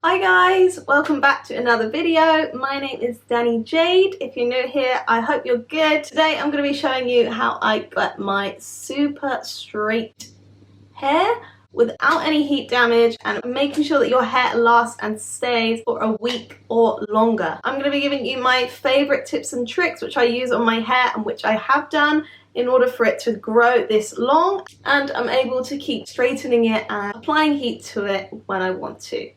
Hi guys, welcome back to another video. My name is Danny Jade. If you're new here, I hope you're good. Today I'm going to be showing you how I get my super straight hair without any heat damage and making sure that your hair lasts and stays for a week or longer. I'm going to be giving you my favorite tips and tricks which I use on my hair and which I have done in order for it to grow this long, and I'm able to keep straightening it and applying heat to it when I want to.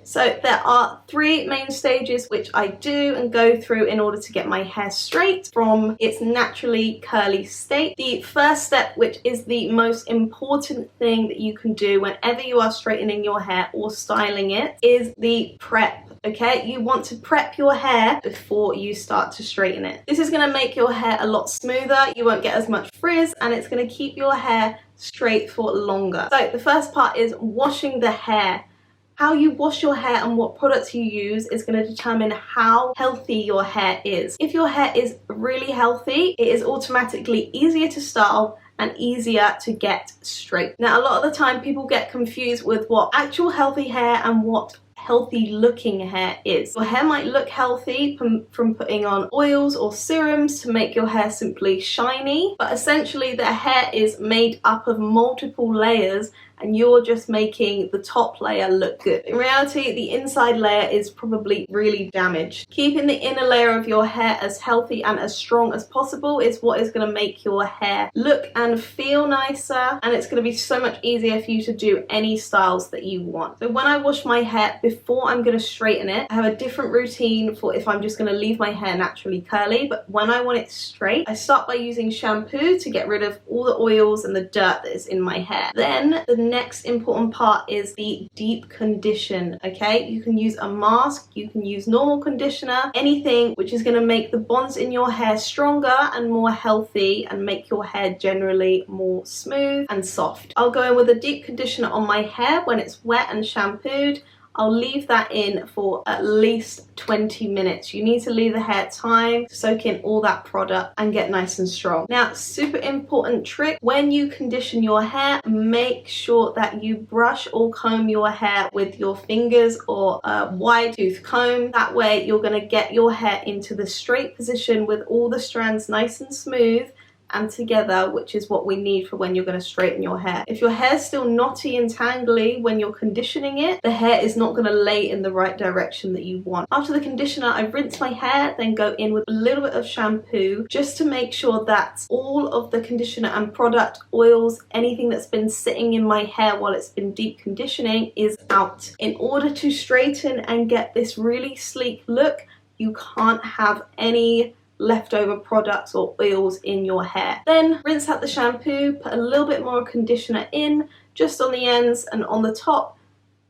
So there are three main stages which I do and go through in order to get my hair straight from its naturally curly state. The first step, which is the most important thing that you can do whenever you are straightening your hair or styling it, is the prep. Okay, you want to prep your hair before you start to straighten it. This is going to make your hair a lot smoother, you won't get as much frizz, and it's going to keep your hair straight for longer. So the first part is washing the hair. How you wash your hair and what products you use is going to determine how healthy your hair is. If your hair is really healthy, it is automatically easier to style and easier to get straight. Now, a lot of the time people get confused with what actual healthy hair and what healthy looking hair is. Your hair might look healthy from putting on oils or serums to make your hair simply shiny, but essentially the hair is made up of multiple layers and you're just making the top layer look good. In reality, the inside layer is probably really damaged. Keeping the inner layer of your hair as healthy and as strong as possible is what is going to make your hair look and feel nicer, and it's going to be so much easier for you to do any styles that you want. So when I wash my hair before I'm going to straighten it, I have a different routine for if I'm just going to leave my hair naturally curly, but when I want it straight, I start by using shampoo to get rid of all the oils and the dirt that is in my hair. Then the next important part is the deep condition. Okay, you can use a mask, you can use normal conditioner, anything which is going to make the bonds in your hair stronger and more healthy and make your hair generally more smooth and soft. I'll go in with a deep conditioner on my hair when it's wet and shampooed. I'll leave that in for at least 20 minutes. You need to leave the hair time to soak in all that product and get nice and strong. Now, super important trick, when you condition your hair, make sure that you brush or comb your hair with your fingers or a wide tooth comb. That way you're going to get your hair into the straight position with all the strands nice and smooth and together, which is what we need for when you're going to straighten your hair. If your hair's still knotty and tangly when you're conditioning it, the hair is not going to lay in the right direction that you want. After the conditioner, I rinse my hair, then go in with a little bit of shampoo just to make sure that all of the conditioner and product, oils, anything that's been sitting in my hair while it's been deep conditioning is out. In order to straighten and get this really sleek look, you can't have any leftover products or oils in your hair. Then rinse out the shampoo, put a little bit more conditioner in just on the ends and on the top,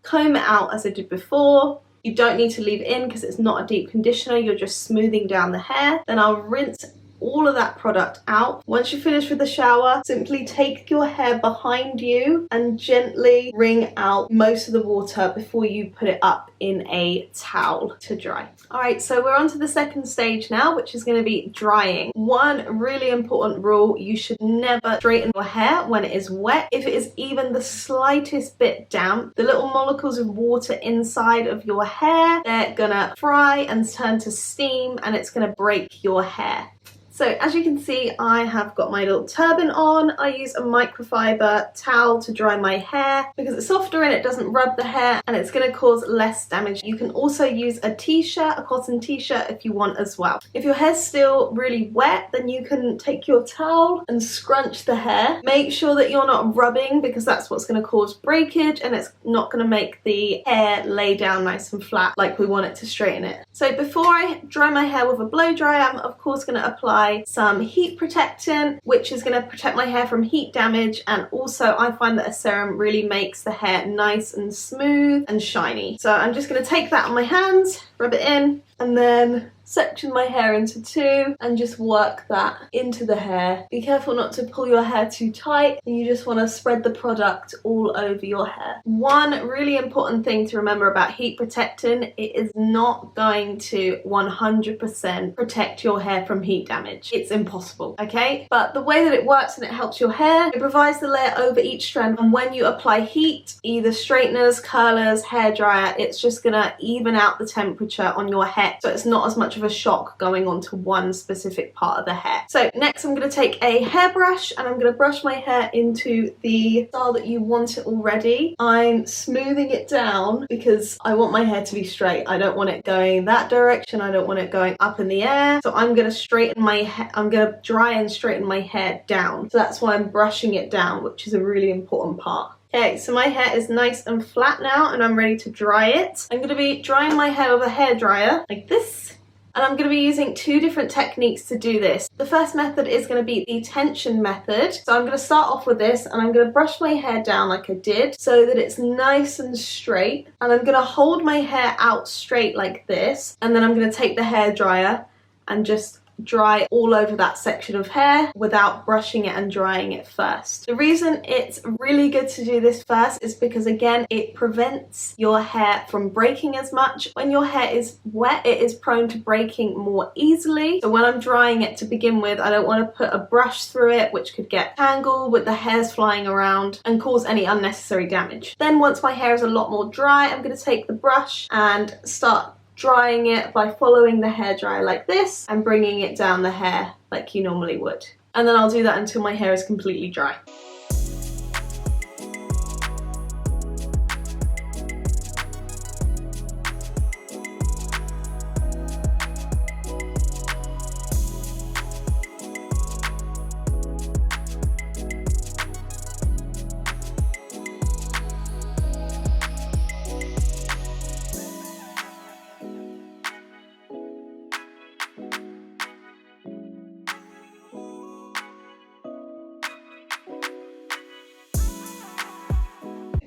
comb it out as I did before. You don't need to leave it in because it's not a deep conditioner, you're just smoothing down the hair. Then I'll rinse all of that product out. Once you finish with the shower, simply take your hair behind you and gently wring out most of the water before you put it up in a towel to dry. Alright, so we're on to the second stage now, which is going to be drying. One really important rule, you should never straighten your hair when it is wet. If it is even the slightest bit damp, the little molecules of water inside of your hair, they're gonna fry and turn to steam and it's gonna break your hair. So as you can see, I have got my little turban on. I use a microfiber towel to dry my hair because it's softer and it doesn't rub the hair and it's going to cause less damage. You can also use a t-shirt, a cotton t-shirt if you want as well. If your hair's still really wet, then you can take your towel and scrunch the hair. Make sure that you're not rubbing because that's what's going to cause breakage and it's not going to make the hair lay down nice and flat like we want it to straighten it. So before I dry my hair with a blow dry, I'm of course going to apply some heat protectant, which is going to protect my hair from heat damage, and also I find that a serum really makes the hair nice and smooth and shiny. So I'm just going to take that on my hands, rub it in, and then section my hair into two and just work that into the hair. Be careful not to pull your hair too tight, and you just want to spread the product all over your hair. One really important thing to remember about heat protecting, it is not going to 100% protect your hair from heat damage. It's impossible, okay? But the way that it works and it helps your hair, it provides the layer over each strand, and when you apply heat, either straighteners, curlers, hairdryer, it's just gonna even out the temperature on your hair, so it's not as much of a shock going onto one specific part of the hair. So next I'm going to take a hairbrush and I'm going to brush my hair into the style that you want it already. I'm smoothing it down because I want my hair to be straight. I don't want it going that direction, I don't want it going up in the air, so I'm going to straighten my hair, I'm going to dry and straighten my hair down. So that's why I'm brushing it down, which is a really important part. Okay, so my hair is nice and flat now and I'm ready to dry it. I'm going to be drying my hair with a hairdryer like this. And I'm going to be using two different techniques to do this. The first method is going to be the tension method. So I'm going to start off with this and I'm going to brush my hair down like I did so that it's nice and straight. And I'm going to hold my hair out straight like this. And then I'm going to take the hairdryer and just dry all over that section of hair without brushing it and drying it first. The reason it's really good to do this first is because, again, it prevents your hair from breaking as much. When your hair is wet, it is prone to breaking more easily. So when I'm drying it to begin with, I don't want to put a brush through it, which could get tangled with the hairs flying around and cause any unnecessary damage. Then once my hair is a lot more dry, I'm going to take the brush and start drying it by following the hairdryer like this and bringing it down the hair like you normally would. And then I'll do that until my hair is completely dry.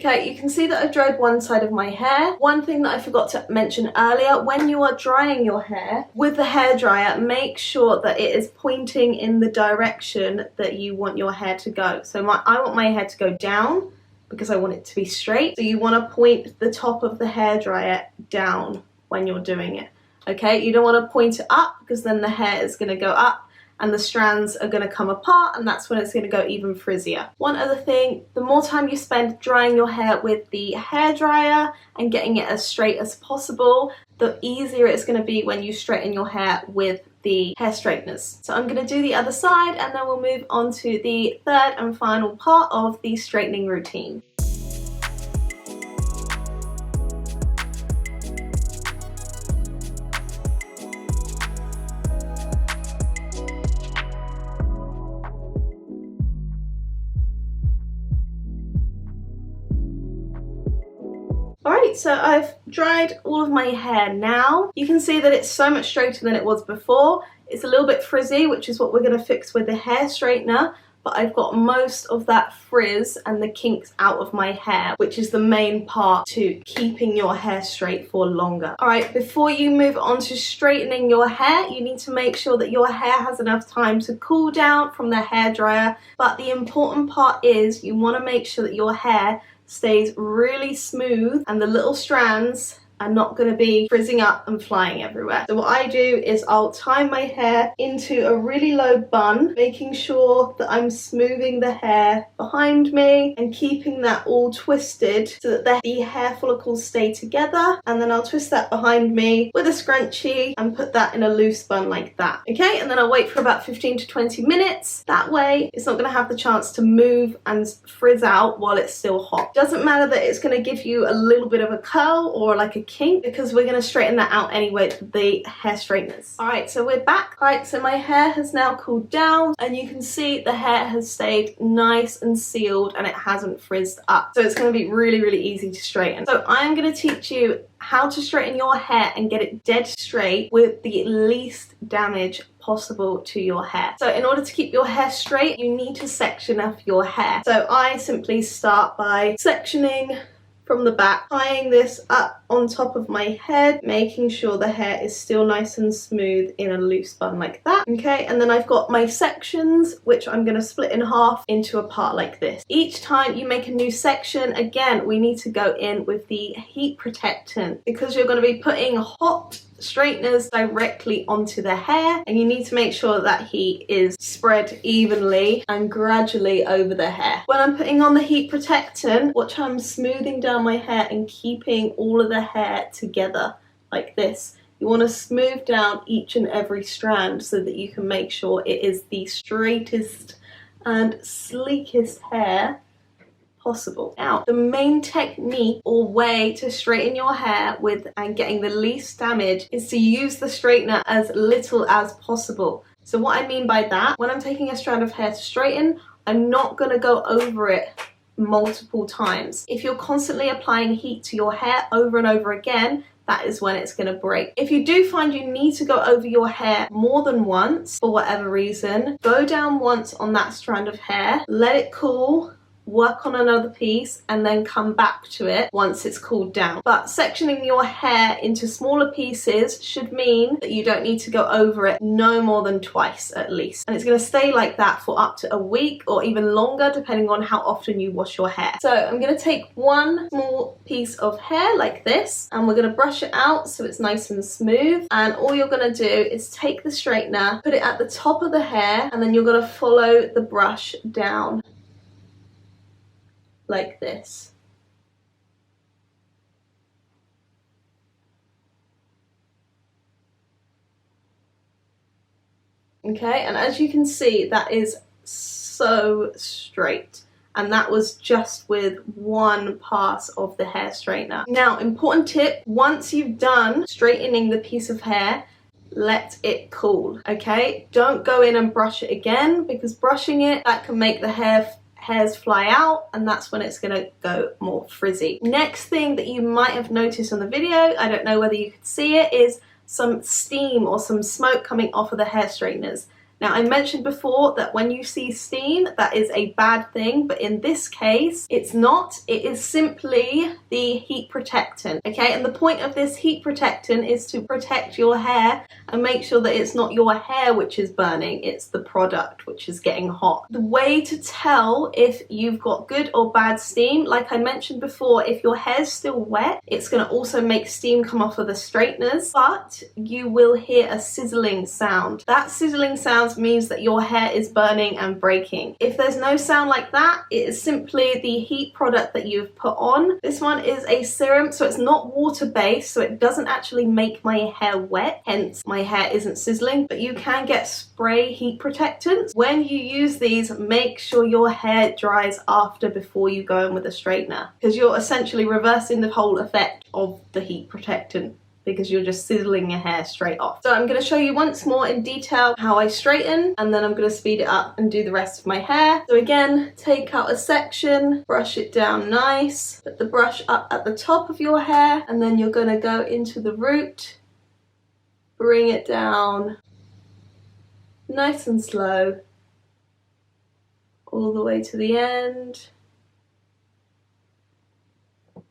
Okay, you can see that I've dried one side of my hair. One thing that I forgot to mention earlier, when you are drying your hair with the hairdryer, make sure that it is pointing in the direction that you want your hair to go. So I want my hair to go down because I want it to be straight. So you want to point the top of the hairdryer down when you're doing it. Okay, you don't want to point it up because then the hair is going to go up and the strands are going to come apart, and that's when it's going to go even frizzier. One other thing, the more time you spend drying your hair with the hairdryer and getting it as straight as possible, the easier it's going to be when you straighten your hair with the hair straighteners. So I'm going to do the other side and then we'll move on to the third and final part of the straightening routine. Alright, so I've dried all of my hair now. You can see that it's so much straighter than it was before. It's a little bit frizzy, which is what we're going to fix with the hair straightener, but I've got most of that frizz and the kinks out of my hair, which is the main part to keeping your hair straight for longer. Alright, before you move on to straightening your hair, you need to make sure that your hair has enough time to cool down from the hairdryer, but the important part is you want to make sure that your hair stays really smooth and the little strands are not going to be frizzing up and flying everywhere. So what I do is I'll tie my hair into a really low bun, making sure that I'm smoothing the hair behind me and keeping that all twisted so that the hair follicles stay together, and then I'll twist that behind me with a scrunchie and put that in a loose bun like that. Okay, and then I'll wait for about 15 to 20 minutes. That way it's not going to have the chance to move and frizz out while it's still hot. Doesn't matter that it's going to give you a little bit of a curl or like a kink, because we're going to straighten that out anyway with the hair straighteners. Alright, so we're back. Alright, so my hair has now cooled down and you can see the hair has stayed nice and sealed and it hasn't frizzed up. So it's going to be really, really easy to straighten. So I'm going to teach you how to straighten your hair and get it dead straight with the least damage possible to your hair. So in order to keep your hair straight, you need to section off your hair. So I simply start by sectioning from the back, tying this up on top of my head, making sure the hair is still nice and smooth in a loose bun like that. Okay, and then I've got my sections, which I'm going to split in half into a part like this. Each time you make a new section, again, we need to go in with the heat protectant because you're going to be putting hot straighteners directly onto the hair, and you need to make sure that heat is spread evenly and gradually over the hair. When I'm putting on the heat protectant, watch how I'm smoothing down my hair and keeping all of the hair together like this. You want to smooth down each and every strand so that you can make sure it is the straightest and sleekest hair possible. Now, the main technique or way to straighten your hair with and getting the least damage is to use the straightener as little as possible. So what I mean by that, when I'm taking a strand of hair to straighten, I'm not going to go over it multiple times. If you're constantly applying heat to your hair over and over again, that is when it's going to break. If you do find you need to go over your hair more than once for whatever reason, go down once on that strand of hair, let it cool, work on another piece, and then come back to it once it's cooled down. But sectioning your hair into smaller pieces should mean that you don't need to go over it no more than twice at least. And it's going to stay like that for up to a week or even longer depending on how often you wash your hair. So I'm going to take one small piece of hair like this and we're going to brush it out so it's nice and smooth. And all you're going to do is take the straightener, put it at the top of the hair, and then you're going to follow the brush down like this. Okay, and as you can see, that is so straight, and that was just with one pass of the hair straightener. Now, important tip, once you've done straightening the piece of hair, let it cool. Okay, don't go in and brush it again, because brushing it, that can make the hairs fly out, and that's when it's going to go more frizzy. Next thing that you might have noticed on the video, I don't know whether you could see it, is some steam or some smoke coming off of the hair straighteners. Now, I mentioned before that when you see steam, that is a bad thing, but in this case, it's not. It is simply the heat protectant, okay? And the point of this heat protectant is to protect your hair and make sure that it's not your hair which is burning, it's the product which is getting hot. The way to tell if you've got good or bad steam, like I mentioned before, if your hair's still wet, it's going to also make steam come off of the straighteners, but you will hear a sizzling sound. That sizzling sound means that your hair is burning and breaking. If there's no sound like that, it is simply the heat product that you've put on. This one is a serum, so it's not water-based, so it doesn't actually make my hair wet, hence my hair isn't sizzling, but you can get spray heat protectants. When you use these, make sure your hair dries after before you go in with a straightener, because you're essentially reversing the whole effect of the heat protectant, because you're just sizzling your hair straight off. So I'm going to show you once more in detail how I straighten, and then I'm going to speed it up and do the rest of my hair. So again, take out a section, brush it down nice, put the brush up at the top of your hair, and then you're going to go into the root, bring it down nice and slow all the way to the end.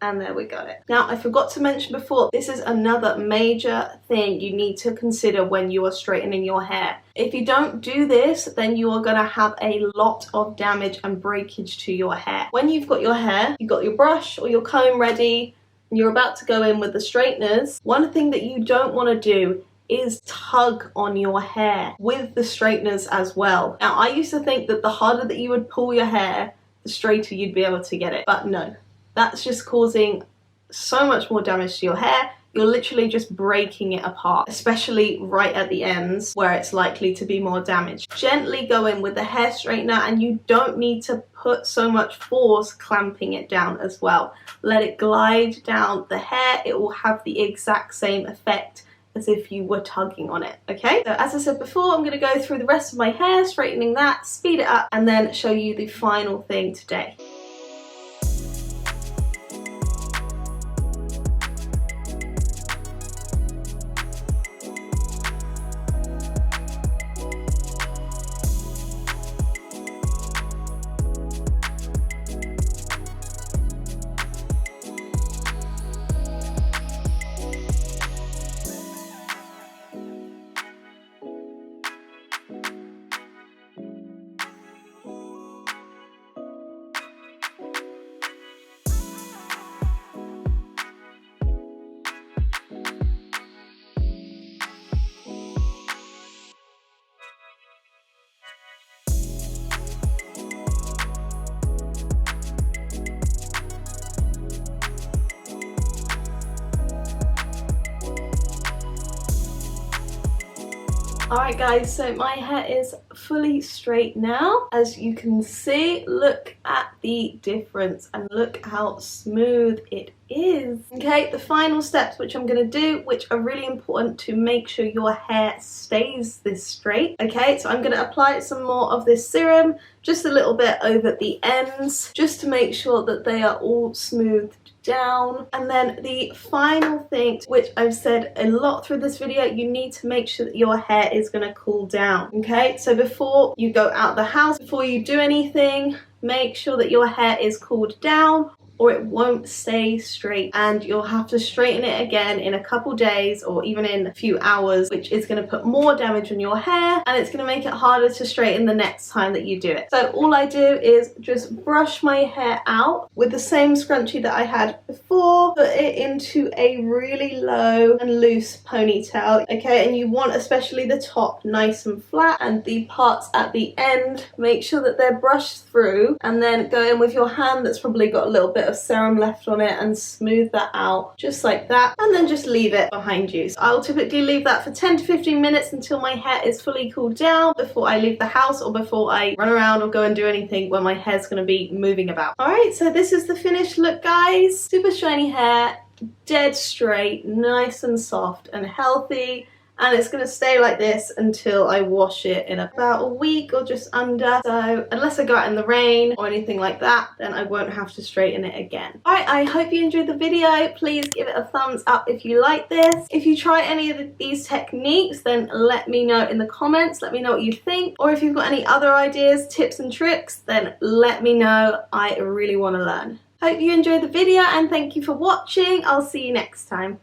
And there we got it. Now, I forgot to mention before, this is another major thing you need to consider when you are straightening your hair. If you don't do this, then you are going to have a lot of damage and breakage to your hair. When you've got your hair, you've got your brush or your comb ready, and you're about to go in with the straighteners, one thing that you don't want to do is tug on your hair with the straighteners as well. Now, I used to think that the harder that you would pull your hair, the straighter you'd be able to get it, but no. That's just causing so much more damage to your hair. You're literally just breaking it apart, especially right at the ends where it's likely to be more damaged. Gently go in with the hair straightener, and you don't need to put so much force clamping it down as well. Let it glide down the hair. It will have the exact same effect as if you were tugging on it, okay? So as I said before, I'm going to go through the rest of my hair, straightening that, speed it up, and then show you the final thing today. Alright guys, so my hair is fully straight now. As you can see, look at the difference and look how smooth it is. Okay, the final steps which I'm going to do, which are really important to make sure your hair stays this straight. Okay, so I'm going to apply some more of this serum, just a little bit over the ends, just to make sure that they are all smoothed down. And then the final thing, which I've said a lot through this video, you need to make sure that your hair is going to cool down. Okay, so before you go out the house, before you do anything, make sure that your hair is cooled down, or it won't stay straight and you'll have to straighten it again in a couple days or even in a few hours, which is going to put more damage on your hair and it's going to make it harder to straighten the next time that you do it. So all I do is just brush my hair out with the same scrunchie that I had before, put it into a really low and loose ponytail, okay, and you want especially the top nice and flat and the parts at the end, make sure that they're brushed through, and then go in with your hand that's probably got a little bit of serum left on it and smooth that out just like that, and then just leave it behind you. So I'll typically leave that for 10 to 15 minutes until my hair is fully cooled down before I leave the house or before I run around or go and do anything where my hair's going to be moving about. Alright, so this is the finished look guys. Super shiny hair, dead straight, nice and soft and healthy. And it's going to stay like this until I wash it in about a week or just under. So unless I go out in the rain or anything like that, then I won't have to straighten it again. Alright, I hope you enjoyed the video. Please give it a thumbs up if you like this. If you try any of these techniques, then let me know in the comments. Let me know what you think. Or if you've got any other ideas, tips and tricks, then let me know. I really want to learn. Hope you enjoyed the video and thank you for watching. I'll see you next time.